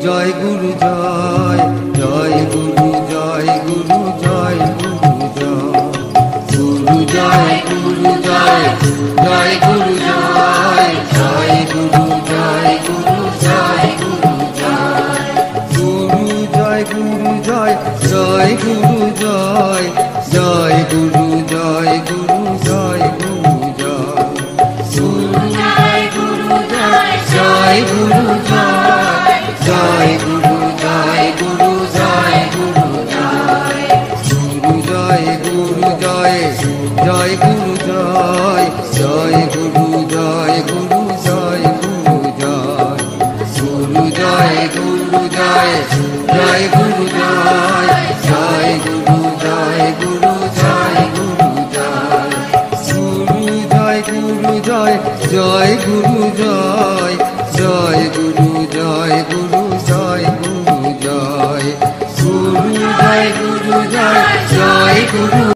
জয় গুরু জয়, জয় গুরু জয় গুরু জয় গুরু জয়, গুরু জয় গুরু জয়, জয় গুরু জয়, জয় গুরু জয় গুরু জয় গুরু জয়, গুরু জয় গুরু জয়, জয় গুরু জয়, জয় গুরু জয় গুরু জয় গুরু জয়, গুরু জয় গুরু জয়, জয় গুরু জয়, জয় গুরু জয় গুরু জয় গুরু জয়, গুরু জয় গুরু জয়, জয় গুরু জয়, জয় গুরু জয় গুরু জয় গুরু জয়, গুরু জয় গুরু জয়, জয় গুরু জয়, জয় গুরু জয় গুরু জয় গুরু জয়, গুরু জয় গুরু জয়, জয় গুরু জয়, জয় গুরু জয় গুরু জয় গুরু জয়, গুরু জয় গুরু জয়, জয় গুরু